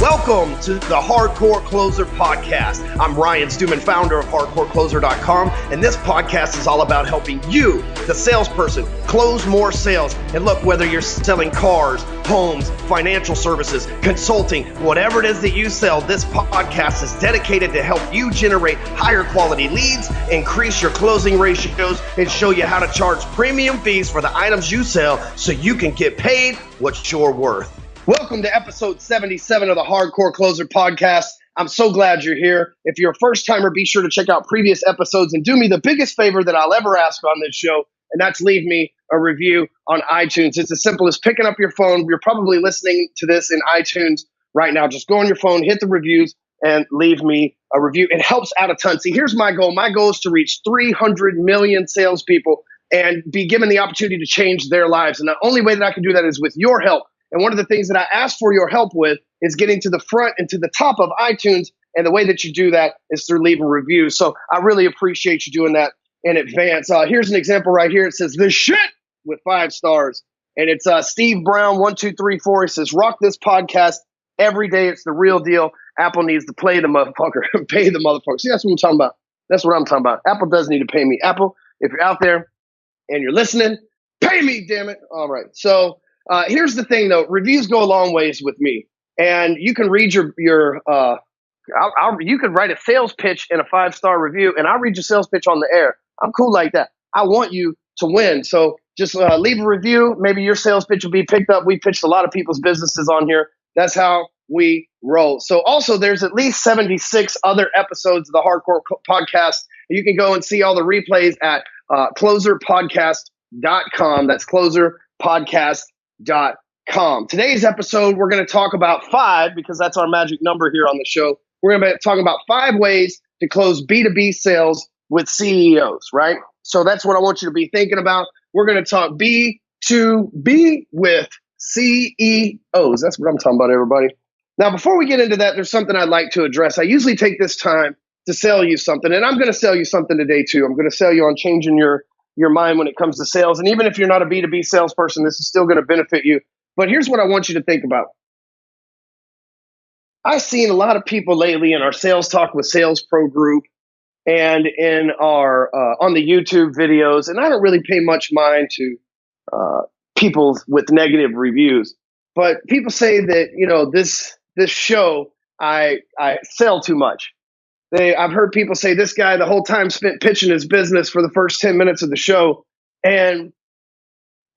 Welcome to the Hardcore Closer Podcast. I'm Ryan Stewman, founder of hardcorecloser.com, and this podcast is all about helping you, the salesperson, close more sales. And look, whether you're selling cars, homes, financial services, consulting, whatever it is that you sell, this podcast is dedicated to help you generate higher quality leads, increase your closing ratios, and show you how to charge premium fees for the items you sell so you can get paid what you're worth. Welcome to episode 77 of the Hardcore Closer Podcast. I'm so glad you're here. If you're a first timer, be sure to check out previous episodes and do me the biggest favor that I'll ever ask on this show, and that's leave me a review on iTunes. It's as simple as picking up your phone. You're probably listening to this in iTunes right now. Just go on your phone, hit the reviews, and leave me a review. It helps out a ton. See, here's my goal. My goal is to reach 300 million salespeople and be given the opportunity to change their lives. And the only way that I can do that is with your help. And one of the things that I ask for your help with is getting to the front and to the top of iTunes. And the way that you do that is through leaving reviews. So I really appreciate you doing that in advance. Here's an example right here. It says, "The shit," with 5 stars. And it's Steve Brown, 1234. He says, "Rock this podcast every day. It's the real deal. Apple needs to play the motherfucker and pay the motherfucker." See, that's what I'm talking about. That's what I'm talking about. Apple does need to pay me. Apple, if you're out there and you're listening, pay me, damn it. All right. So here's the thing, though. Reviews go a long ways with me. And you can read you could write a sales pitch in a 5-star review, and I'll read your sales pitch on the air. I'm cool like that. I want you to win. So just leave a review. Maybe your sales pitch will be picked up. We pitched a lot of people's businesses on here. That's how we roll. So also, there's at least 76 other episodes of the Hardcore Podcast. You can go and see all the replays at closerpodcast.com. That's closerpodcast.com. Today's episode, we're going to talk about 5, because that's our magic number here on the show. We're going to be talking about 5 ways to close B2B sales with CEOs, right? So that's what I want you to be thinking about. We're going to talk B2B with CEOs. That's what I'm talking about, everybody. Now, before we get into that, there's something I'd like to address. I usually take this time to sell you something, and I'm going to sell you something today too. I'm going to sell you on changing your mind when it comes to sales. And even if you're not a B2B salesperson, this is still going to benefit you. But here's what I want you to think about. I've seen a lot of people lately in our Sales Talk with Sales Pro group and in our on the YouTube videos, and I don't really pay much mind to people with negative reviews, but people say that, you know, this show, I sell too much. I've heard people say this guy the whole time spent pitching his business for the first 10 minutes of the show. And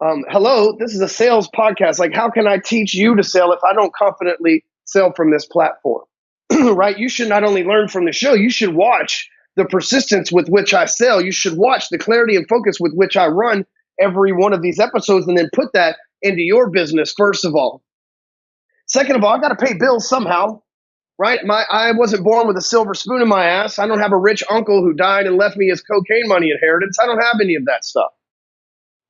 hello, this is a sales podcast. Like, how can I teach you to sell if I don't confidently sell from this platform? Right? You should not only learn from the show, you should watch the persistence with which I sell. You should watch the clarity and focus with which I run every one of these episodes, and then put that into your business, first of all. Second of all, I got to pay bills somehow. Right? I wasn't born with a silver spoon in my ass. I don't have a rich uncle who died and left me his cocaine money inheritance. I don't have any of that stuff.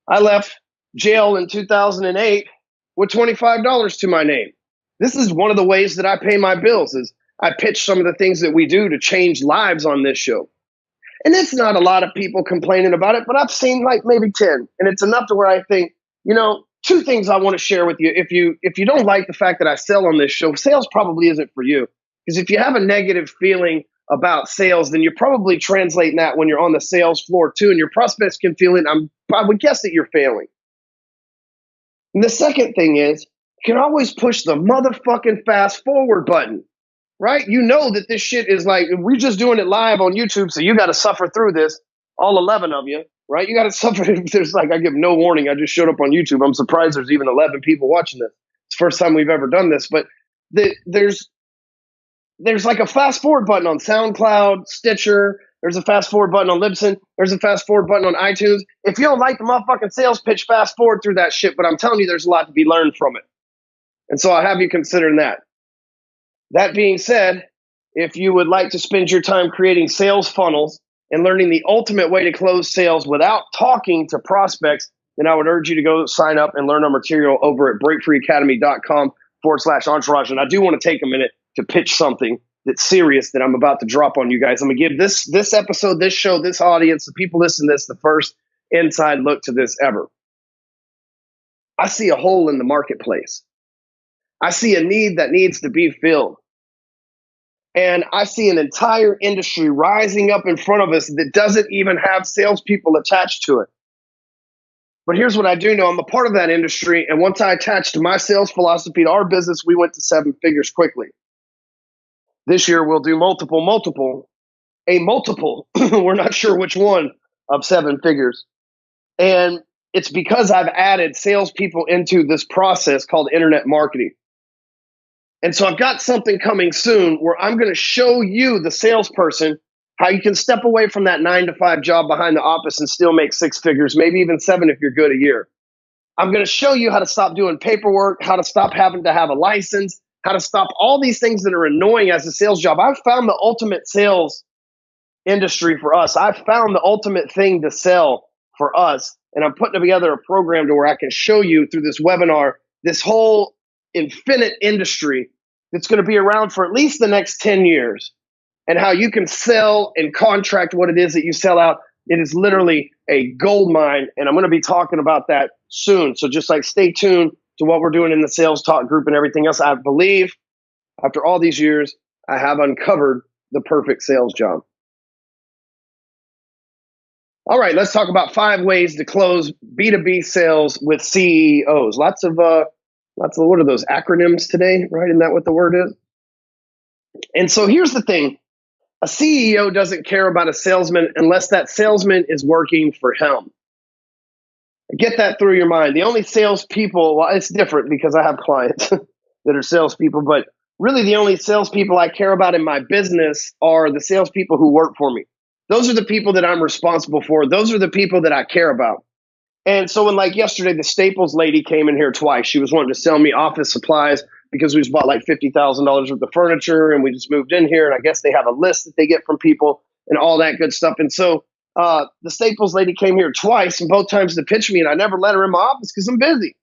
I left jail in 2008 with $25 to my name. This is one of the ways that I pay my bills, is I pitch some of the things that we do to change lives on this show. And it's not a lot of people complaining about it, but I've seen like maybe 10. And it's enough to where I think, you know, 2 things I want to share with you. If you don't like the fact that I sell on this show, sales probably isn't for you. Because if you have a negative feeling about sales, then you're probably translating that when you're on the sales floor too, and your prospects can feel it. I would guess that you're failing. And the second thing is, you can always push the motherfucking fast forward button, right? You know that this shit is like, we're just doing it live on YouTube, so you got to suffer through this, all 11 of you, right? You got to suffer. There's like, I give no warning. I just showed up on YouTube. I'm surprised there's even 11 people watching this. It's the first time we've ever done this, but there's like a fast forward button on SoundCloud, Stitcher. There's a fast forward button on Libsyn. There's a fast forward button on iTunes. If you don't like the motherfucking sales pitch, fast forward through that shit. But I'm telling you, there's a lot to be learned from it. And so I have you considering that. That being said, if you would like to spend your time creating sales funnels and learning the ultimate way to close sales without talking to prospects, then I would urge you to go sign up and learn our material over at breakfreeacademy.com/entourage. And I do want to take a minute to pitch something that's serious that I'm about to drop on you guys. I'm going to give this episode, this show, this audience, the people listening to this, the first inside look to this ever. I see a hole in the marketplace. I see a need that needs to be filled. And I see an entire industry rising up in front of us that doesn't even have salespeople attached to it. But here's what I do know. I'm a part of that industry. And once I attached my sales philosophy to our business, we went to 7 figures quickly. This year, we'll do multiple. We're not sure which one of 7 figures. And it's because I've added salespeople into this process called internet marketing. And so I've got something coming soon where I'm going to show you, the salesperson, how you can step away from that 9-to-5 job behind the office and still make 6 figures, maybe even 7 if you're good a year. I'm going to show you how to stop doing paperwork, how to stop having to have a license, how to stop all these things that are annoying as a sales job. I've found the ultimate sales industry for us. I've found the ultimate thing to sell for us. And I'm putting together a program to where I can show you through this webinar this whole infinite industry that's going to be around for at least the next 10 years, and how you can sell and contract what it is that you sell out. It is literally a gold mine, and I'm going to be talking about that soon. So just like stay tuned to what we're doing in the Sales Talk group and everything else. I believe after all these years, I have uncovered the perfect sales job. All right, let's talk about 5 ways to close B2B sales with CEOs. Lots of what are those acronyms today, right? Isn't that what the word is? And so here's the thing. A CEO doesn't care about a salesman unless that salesman is working for him. Get that through your mind. The only salespeople, well, it's different because I have clients that are salespeople, but really the only salespeople I care about in my business are the salespeople who work for me. Those are the people that I'm responsible for. Those are the people that I care about. And so when, like yesterday, the Staples lady came in here twice. She was wanting to sell me office supplies because we just bought like $50,000 worth of furniture and we just moved in here. And I guess they have a list that they get from people and all that good stuff. And so the Staples lady came here twice, and both times to pitch me, and I never let her in my office because I'm busy.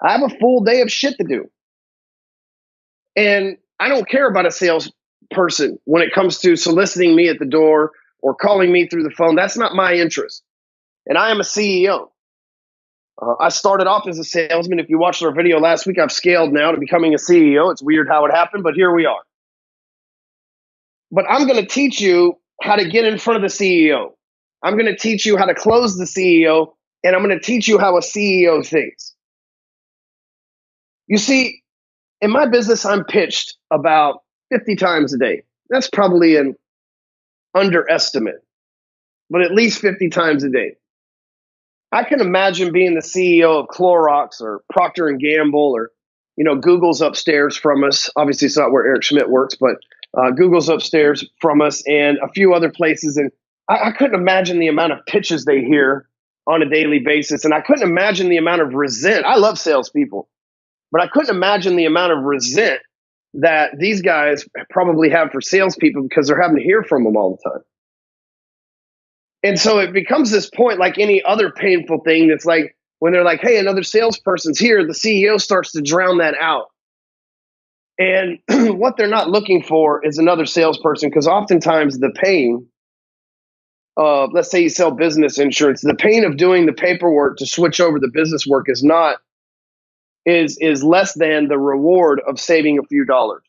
I have a full day of shit to do. And I don't care about a salesperson when it comes to soliciting me at the door or calling me through the phone. That's not my interest. And I am a CEO. I started off as a salesman. If you watched our video last week, I've scaled now to becoming a CEO. It's weird how it happened, but here we are. But I'm going to teach you how to get in front of the CEO. I'm going to teach you how to close the CEO, and I'm going to teach you how a CEO thinks. You see, in my business, I'm pitched about 50 times a day. That's probably an underestimate, but at least 50 times a day. I can imagine being the CEO of Clorox or Procter and Gamble, or, Google's upstairs from us. Obviously, it's not where Eric Schmidt works, but Google's upstairs from us and a few other places. And I couldn't imagine the amount of pitches they hear on a daily basis. And I couldn't imagine the amount of resent. I love salespeople, but I couldn't imagine the amount of resent that these guys probably have for salespeople because they're having to hear from them all the time. And so it becomes this point, like any other painful thing, that's like when they're like, hey, another salesperson's here, the CEO starts to drown that out. And what they're not looking for is another salesperson, because oftentimes the pain of, let's say you sell business insurance, the pain of doing the paperwork to switch over the business work is less than the reward of saving a few dollars.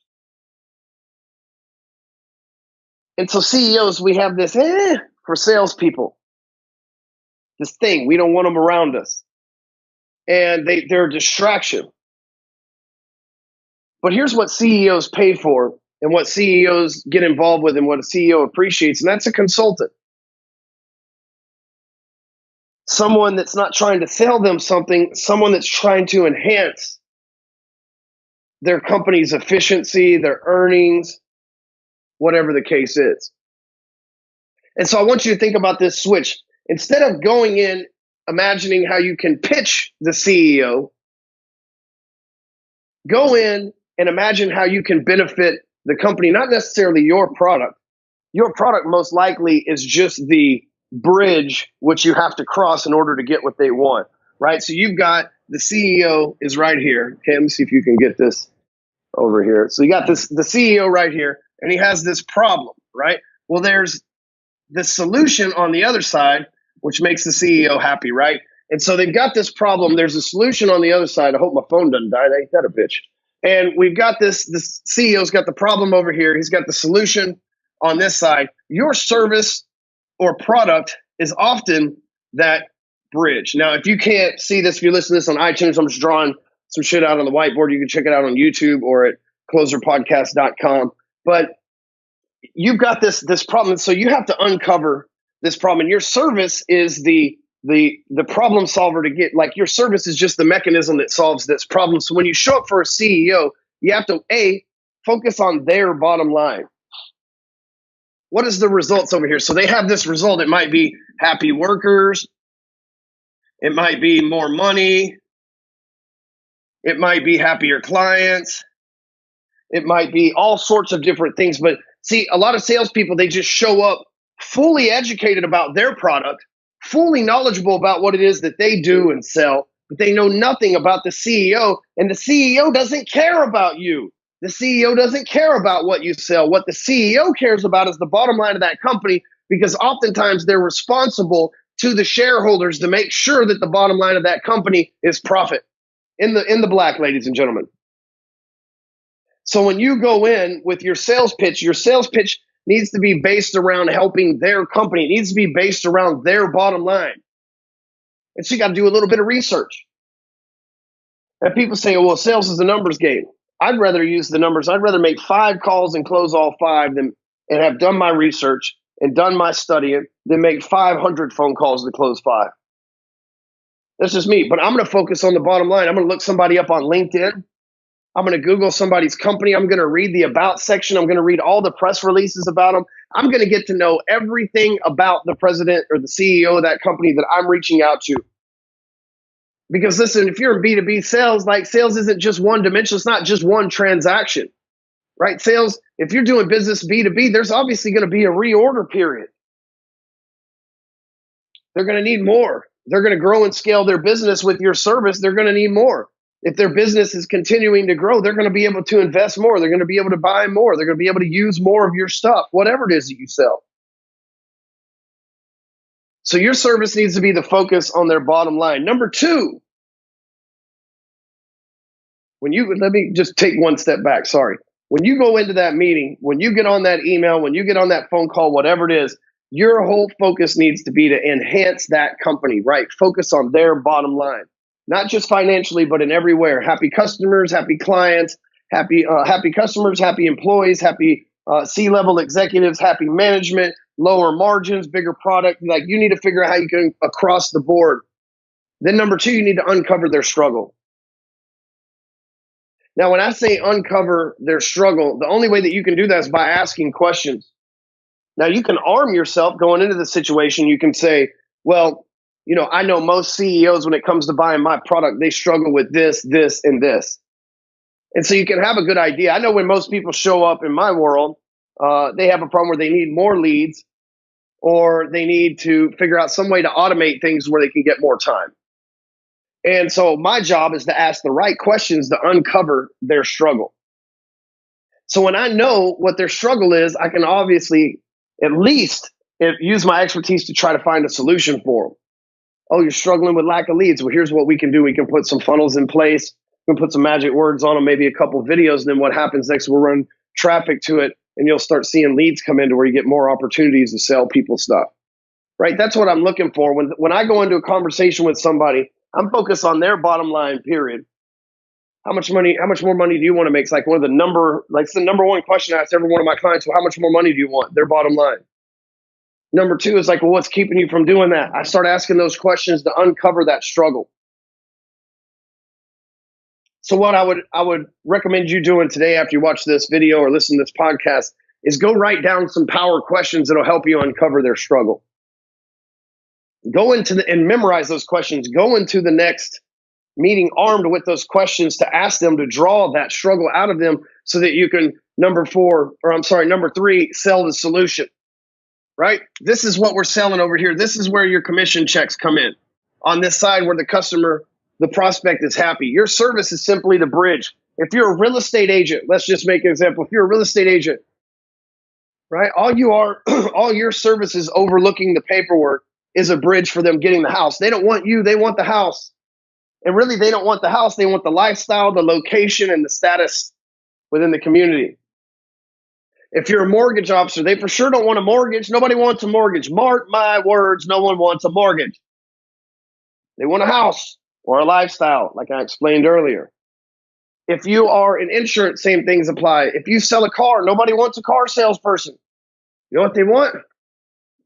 And so CEOs, we have this for salespeople, this thing. We don't want them around us. And they're a distraction. But here's what CEOs pay for and what CEOs get involved with and what a CEO appreciates, and that's a consultant. Someone that's not trying to sell them something, someone that's trying to enhance their company's efficiency, their earnings, whatever the case is. And so I want you to think about this switch. Instead of going in imagining how you can pitch the CEO, go in and imagine how you can benefit the company, not necessarily your product. Your product most likely is just the bridge which you have to cross in order to get what they want, right? So you've got the CEO is right here. Okay, let me see if you can get this over here. So you got the CEO right here, and he has this problem, right? Well, there's the solution on the other side, which makes the CEO happy, right? And so they've got this problem. There's a solution on the other side. I hope my phone doesn't die. Ain't that a bitch? And we've got this CEO's got the problem over here. He's got the solution on this side. Your service or product is often that bridge. Now, if you can't see this, if you listen to this on iTunes, I'm just drawing some shit out on the whiteboard. You can check it out on YouTube or at closerpodcast.com. But you've got this problem. So you have to uncover this problem. And your service is the problem solver to get, like, your service is just the mechanism that solves this problem. So when you show up for a CEO, you have to focus on their bottom line. What is the results over here? So they have this result. It might be happy workers. It might be more money. It might be happier clients. It might be all sorts of different things. But see, a lot of salespeople, they just show up fully educated about their product, fully knowledgeable about what it is that they do and sell, but they know nothing about the CEO, and the CEO doesn't care about you. The CEO doesn't care about what you sell. What the CEO cares about is the bottom line of that company, because oftentimes they're responsible to the shareholders to make sure that the bottom line of that company is profit in the black, ladies and gentlemen. So when you go in with your sales pitch needs to be based around helping their company. It needs to be based around their bottom line. And so you got to do a little bit of research. And people say, well, sales is a numbers game. I'd rather use the numbers. I'd rather make 5 calls and close all 5 and have done my research and done my studying than make 500 phone calls to close 5. That's just me. But I'm going to focus on the bottom line. I'm going to look somebody up on LinkedIn. I'm going to Google somebody's company. I'm going to read the about section. I'm going to read all the press releases about them. I'm going to get to know everything about the president or the CEO of that company that I'm reaching out to. Because listen, if you're in B2B sales, like, sales isn't just one dimension. It's not just one transaction, right? Sales, if you're doing business B2B, there's obviously going to be a reorder period. They're going to need more. They're going to grow and scale their business with your service. They're going to need more. If their business is continuing to grow, they're going to be able to invest more. They're going to be able to buy more. They're going to be able to use more of your stuff, whatever it is that you sell. So your service needs to be the focus on their bottom line. Number 2, let me just take one step back. Sorry. When you go into that meeting, when you get on that email, when you get on that phone call, whatever it is, your whole focus needs to be to enhance that company, right? Focus on their bottom line. Not just financially, but in everywhere. Happy customers, happy clients, happy customers, happy employees, happy C-level executives, happy management, lower margins, bigger product. Like, you need to figure out how you can across the board. Then number 2, you need to uncover their struggle. Now, when I say uncover their struggle, the only way that you can do that is by asking questions. Now, you can arm yourself going into the situation. You can say, well, I know most CEOs, when it comes to buying my product, they struggle with this, this, and this. And so you can have a good idea. I know when most people show up in my world, they have a problem where they need more leads, or they need to figure out some way to automate things where they can get more time. And so my job is to ask the right questions to uncover their struggle. So when I know what their struggle is, I can obviously at least use my expertise to try to find a solution for them. Oh, you're struggling with lack of leads. Well, here's what we can do. We can put some funnels in place. We can put some magic words on them, maybe a couple of videos. And then what happens next, we'll run traffic to it, and you'll start seeing leads come in to where you get more opportunities to sell people stuff, right? That's what I'm looking for. When I go into a conversation with somebody, I'm focused on their bottom line, period. How much more money do you want to make? It's like it's the number 1 question I ask every one of my clients. Well, how much more money do you want? Their bottom line. Number 2 is like, well, what's keeping you from doing that? I start asking those questions to uncover that struggle. So what I would recommend you doing today after you watch this video or listen to this podcast is go write down some power questions that'll help you uncover their struggle. Go into and memorize those questions. Go into the next meeting armed with those questions to ask them to draw that struggle out of them so that you can, number 3, sell the solution. Right? This is what we're selling over here. This is where your commission checks come in. On this side where the prospect is happy. Your service is simply the bridge. If you're a real estate agent, let's just make an example. If you're a real estate agent, right? All your service is overlooking the paperwork is a bridge for them getting the house. They don't want you, they want the house. And really, they don't want the house. They want the lifestyle, the location, and the status within the community. If you're a mortgage officer, they for sure don't want a mortgage. Nobody wants a mortgage. Mark my words, no one wants a mortgage. They want a house or a lifestyle, like I explained earlier. If you are in insurance, same things apply. If you sell a car, nobody wants a car salesperson. You know what they want?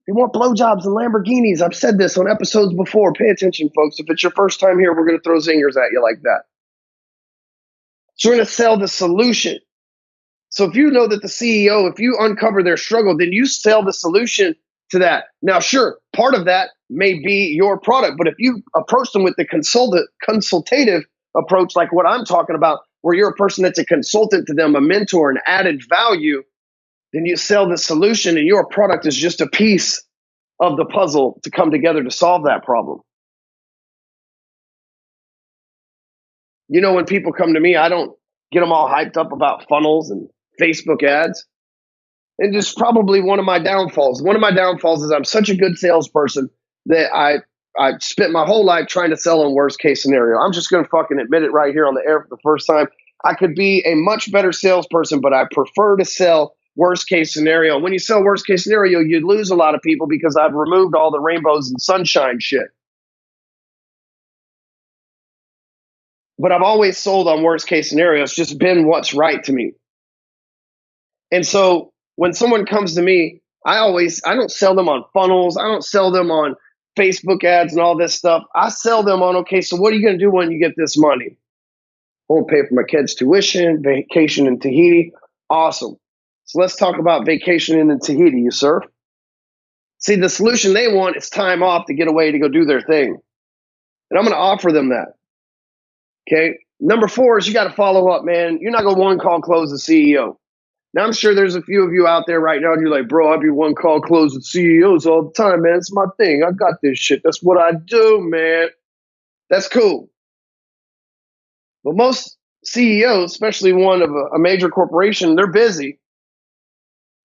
They want blowjobs and Lamborghinis. I've said this on episodes before. Pay attention, folks. If it's your first time here, we're going to throw zingers at you like that. So we're going to sell the solution. So if you know that the CEO, if you uncover their struggle, then you sell the solution to that. Now, sure, part of that may be your product, but if you approach them with the consultative approach, like what I'm talking about, where you're a person that's a consultant to them, a mentor, an added value, then you sell the solution and your product is just a piece of the puzzle to come together to solve that problem. You know, when people come to me, I don't get them all hyped up about funnels and Facebook ads. And just probably one of my downfalls. One of my downfalls is I'm such a good salesperson that I spent my whole life trying to sell in worst case scenario. I'm just going to fucking admit it right here on the air for the first time. I could be a much better salesperson, but I prefer to sell worst case scenario. When you sell worst case scenario, you lose a lot of people because I've removed all the rainbows and sunshine shit. But I've always sold on worst case scenario. It's just been what's right to me. And so when someone comes to me, I don't sell them on funnels. I don't sell them on Facebook ads and all this stuff. I sell them on, okay, so what are you going to do when you get this money? I won't pay for my kids' tuition, vacation in Tahiti. Awesome. So let's talk about vacationing in Tahiti, you sir. See, the solution they want is time off to get away to go do their thing. And I'm going to offer them that. Okay. Number 4 is you got to follow up, man. You're not going to one call close the CEO. Now, I'm sure there's a few of you out there right now, and you're like, bro, I be one call closing CEOs all the time, man. It's my thing. I got this shit. That's what I do, man. That's cool. But most CEOs, especially one of a major corporation, they're busy.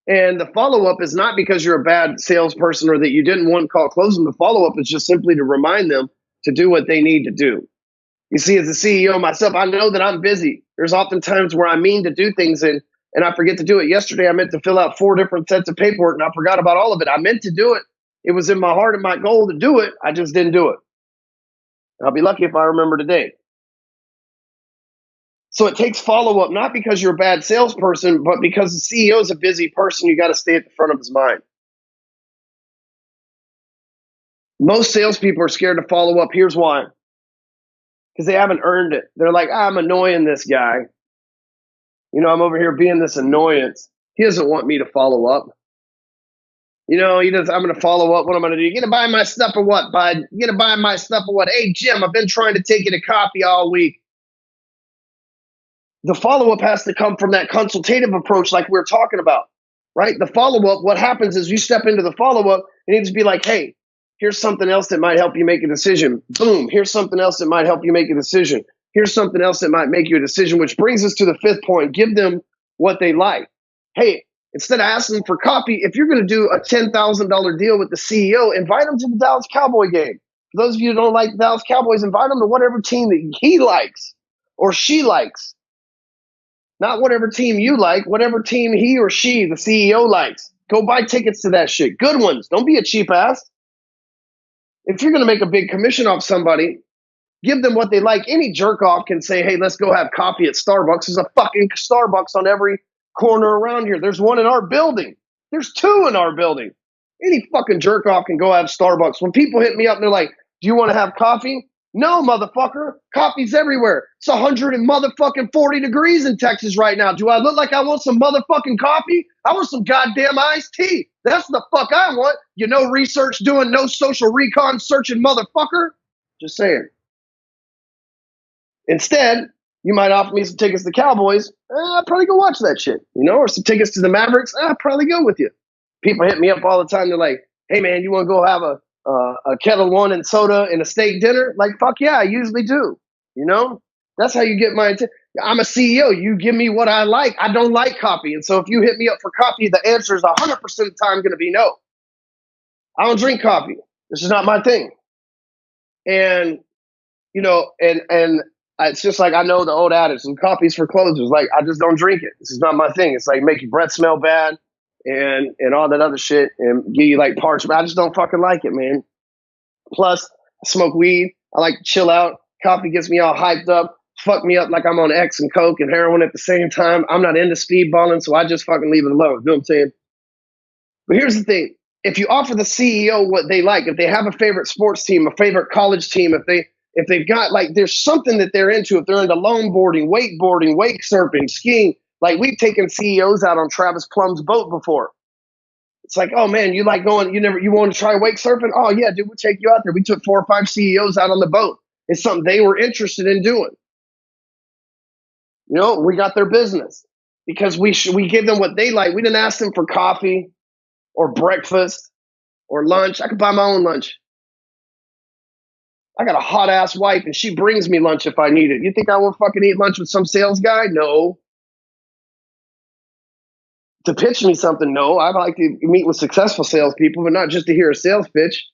And the follow-up is not because you're a bad salesperson or that you didn't one call close them. The follow-up is just simply to remind them to do what they need to do. You see, as a CEO myself, I know that I'm busy. There's often times where I mean to do things and I forget to do it. Yesterday, I meant to fill out 4 different sets of paperwork, and I forgot about all of it. I meant to do it. It was in my heart and my goal to do it. I just didn't do it. I'll be lucky if I remember today. So it takes follow-up, not because you're a bad salesperson, but because the CEO is a busy person. You got to stay at the front of his mind. Most salespeople are scared to follow up. Here's why. Because they haven't earned it. They're like, I'm annoying this guy. You know, I'm over here being this annoyance. He doesn't want me to follow up. You know, I'm going to follow up. What I'm going to do? You going to buy my stuff or what, bud? You going to buy my stuff or what? Hey, Jim, I've been trying to take you to coffee all week. The follow-up has to come from that consultative approach like we we're talking about, right? The follow-up, what happens is you step into the follow-up, it needs to be like, hey, here's something else that might help you make a decision. Boom, here's something else that might help you make a decision. Here's something else that might make you a decision, which brings us to the 5th point. Give them what they like. Hey, instead of asking them for coffee, if you're going to do a $10,000 deal with the CEO, invite them to the Dallas Cowboy game. For those of you who don't like the Dallas Cowboys, invite them to whatever team that he likes or she likes. Not whatever team you like, whatever team he or she, the CEO, likes. Go buy tickets to that shit. Good ones. Don't be a cheap ass. If you're going to make a big commission off somebody, give them what they like. Any jerk off can say, hey, let's go have coffee at Starbucks. There's a fucking Starbucks on every corner around here. There's one in our building. There's 2 in our building. Any fucking jerk off can go have Starbucks. When people hit me up and they're like, do you want to have coffee? No, motherfucker. Coffee's everywhere. It's 140 degrees in Texas right now. Do I look like I want some motherfucking coffee? I want some goddamn iced tea. That's the fuck I want. You know, research doing, no social recon searching, motherfucker. Just saying. Instead, you might offer me some tickets to the Cowboys. I'd probably go watch that shit, you know, or some tickets to the Mavericks. I'd probably go with you. People hit me up all the time. They're like, hey, man, you want to go have a Kettle One and soda and a steak dinner? Like, fuck yeah, I usually do. You know, that's how you get my attention. I'm a CEO. You give me what I like. I don't like coffee. And so if you hit me up for coffee, the answer is 100% of the time going to be no. I don't drink coffee. This is not my thing. And and it's just like, I know the old adage, and coffee's for closers. Like, I just don't drink it. This is not my thing. It's like make your breath smell bad and all that other shit and give you like parchment. I just don't fucking like it, man. Plus, I smoke weed. I like to chill out. Coffee gets me all hyped up, fuck me up like I'm on X and Coke and heroin at the same time. I'm not into speedballing, so I just fucking leave it alone. You know what I'm saying? But here's the thing. If you offer the CEO what they like, if they have a favorite sports team, a favorite college team, if they've got like, there's something that they're into, if they're into longboarding, wakeboarding, wake surfing, skiing, like we've taken CEOs out on Travis Plum's boat before. It's like, oh man, you like going, you want to try wake surfing? Oh yeah, dude, we'll take you out there. We took 4 or 5 CEOs out on the boat. It's something they were interested in doing. We got their business because we give them what they like. We didn't ask them for coffee or breakfast or lunch. I could buy my own lunch. I got a hot ass wife and she brings me lunch if I need it. You think I will fucking eat lunch with some sales guy? No. To pitch me something, no. I'd like to meet with successful salespeople, but not just to hear a sales pitch.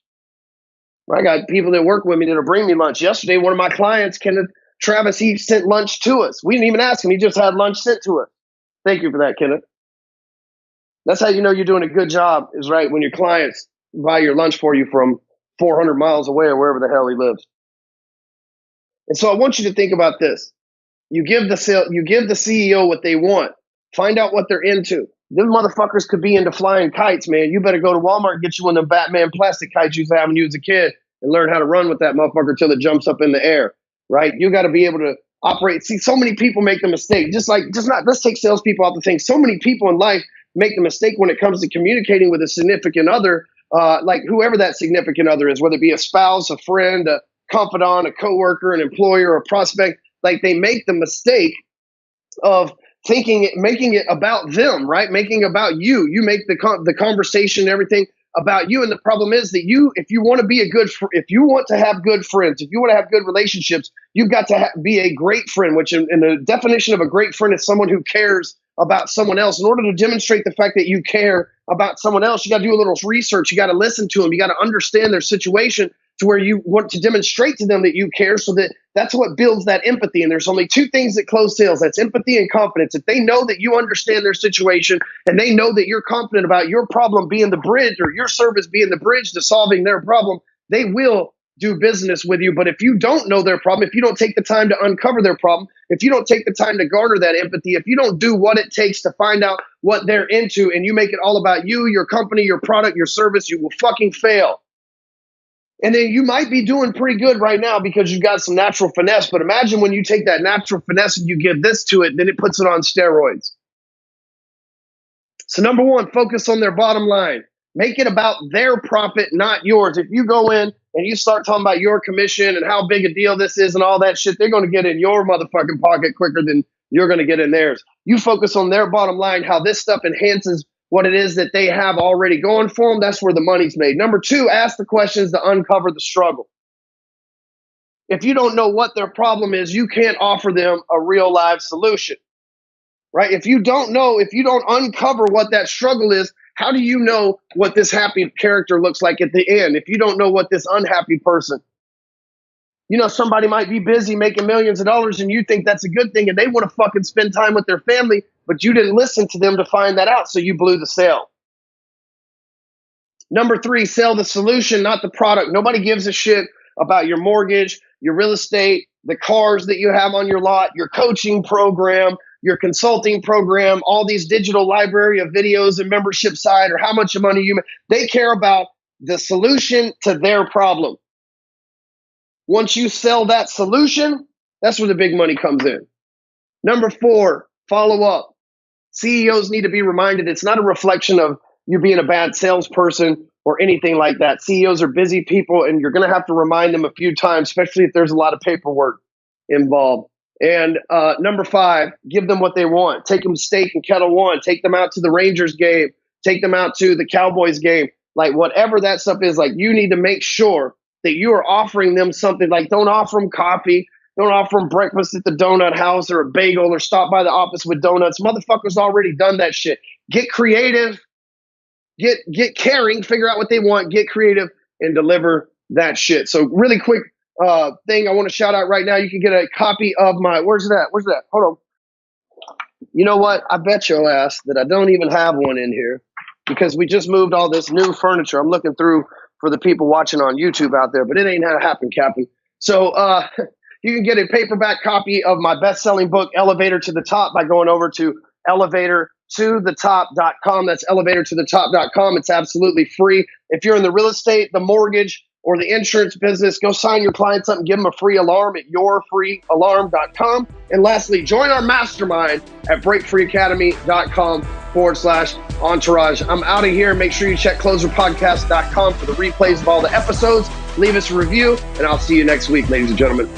I got people that work with me that'll bring me lunch. Yesterday, one of my clients, Kenneth Travis, he sent lunch to us. We didn't even ask him. He just had lunch sent to us. Thank you for that, Kenneth. That's how you know you're doing a good job, is right when your clients buy your lunch for you from 400 miles away or wherever the hell he lives. And so I want you to think about this. You give the CEO what they want. Find out what they're into. Them motherfuckers could be into flying kites, man. You better go to Walmart and get you one of them Batman plastic kites you used to have when you was a kid and learn how to run with that motherfucker till it jumps up in the air, right? You got to be able to operate. See, so many people make the mistake. Let's take salespeople out the thing. So many people in life make the mistake when it comes to communicating with a significant other, like whoever that significant other is, whether it be a spouse, a friend, a confidant, a coworker, an employer, a prospect. Like they make the mistake of making it about them, right? Making about you. You make the conversation and everything about you. And the problem is that if you want to have good friends, if you want to have good relationships, you've got to be a great friend, which in the definition of a great friend is someone who cares about someone else. In order to demonstrate the fact that you care about someone else, you got to do a little research. You got to listen to them. You got to understand their situation to where you want to demonstrate to them that you care, so that's what builds that empathy. And there's only 2 things that close sales. That's empathy and confidence. If they know that you understand their situation and they know that you're confident about your problem being the bridge or your service being the bridge to solving their problem, they will do business with you. But if you don't know their problem, if you don't take the time to uncover their problem, if you don't take the time to garner that empathy, if you don't do what it takes to find out what they're into and you make it all about you, your company, your product, your service, you will fucking fail. And then you might be doing pretty good right now because you've got some natural finesse. But imagine when you take that natural finesse and you give this to it, then it puts it on steroids. So number 1, focus on their bottom line. Make it about their profit, not yours. If you go in and you start talking about your commission and how big a deal this is and all that shit, they're going to get in your motherfucking pocket quicker than you're going to get in theirs. You focus on their bottom line, how this stuff enhances what it is that they have already going for them. That's where the money's made. Number 2, ask the questions to uncover the struggle. If you don't know what their problem is, you can't offer them a real live solution, right? If you don't uncover what that struggle is, how do you know what this happy character looks like at the end? If you don't know what this unhappy person, somebody might be busy making millions of dollars and you think that's a good thing and they want to fucking spend time with their family, but you didn't listen to them to find that out, so you blew the sale. Number 3, sell the solution, not the product. Nobody gives a shit about your mortgage, your real estate, the cars that you have on your lot, your coaching program, your consulting program, all these digital library of videos and membership site, or how much money you make. They care about the solution to their problem. Once you sell that solution, that's where the big money comes in. Number 4, follow up. CEOs need to be reminded it's not a reflection of you being a bad salesperson or anything like that. CEOs are busy people, and you're going to have to remind them a few times, especially if there's a lot of paperwork involved. And number 5, give them what they want. Take them to Steak and Kettle One. Take them out to the Rangers game. Take them out to the Cowboys game. Like whatever that stuff is, like you need to make sure that you are offering them something. Like don't offer them coffee. Don't offer them breakfast at the donut house or a bagel or stop by the office with donuts. Motherfuckers already done that shit. Get creative. Get caring. Figure out what they want. Get creative and deliver that shit. So really quick, thing I want to shout out right now. You can get a copy of my, where's that? Hold on. You know what? I bet your ass that I don't even have one in here because we just moved all this new furniture. I'm looking through for the people watching on YouTube out there, but it ain't how to happen, Captain. So you can get a paperback copy of my best-selling book, Elevator to the Top, by going over to elevatortothetop.com. That's elevatortothetop.com. It's absolutely free. If you're in the real estate, the mortgage, or the insurance business, go sign your clients up and give them a free alarm at yourfreealarm.com. And lastly, join our mastermind at breakfreeacademy.com/entourage. I'm out of here. Make sure you check closerpodcast.com for the replays of all the episodes. Leave us a review, and I'll see you next week, ladies and gentlemen.